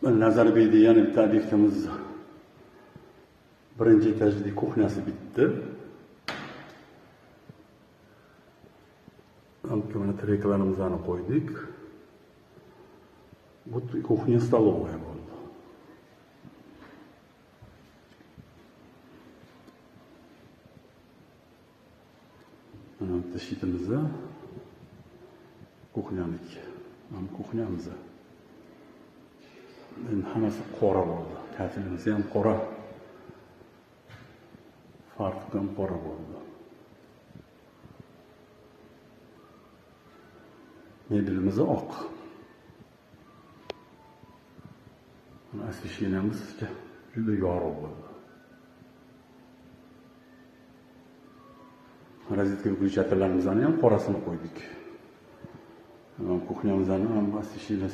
Nazarbayev'de bitta obyektimiz birinchi etajda kuxnyasi bitdi. Mana reklamamizni qo'ydik. Bu kuxnya stolовая bo'ldi. Mana bitta shitimizda kuxnyaniki. Mana kuxnyamiz. Hammasi qora bo'ldi. Katilimiz ham qora. Farq ham qora bo'ldi. Mebelimiz oq. Освещениemiz juda yorug' bo'ldi. Rozetka выключателlarimizni ham qorasini qo'ydik. Kuxnyamizni ham освещение